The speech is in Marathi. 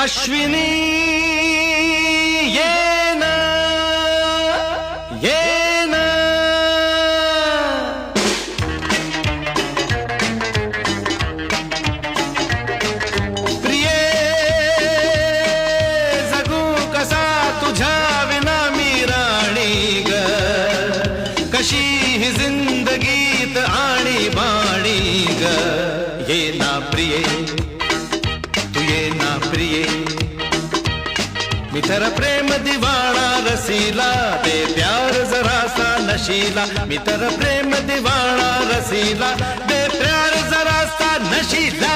अश्विनी ये ना प्रिये जगू कसा तुझ्या विना मी राणी ग कशी ही जिंदगीत आणि बाणी ग ये ना प्रिये तू ये ना प्रिये मी तर प्रेम दिवाणा रसीला दे प्यार जरासा नशीला मी तर प्रेम दिवाणा रसीला दे प्यार जरासा नशीला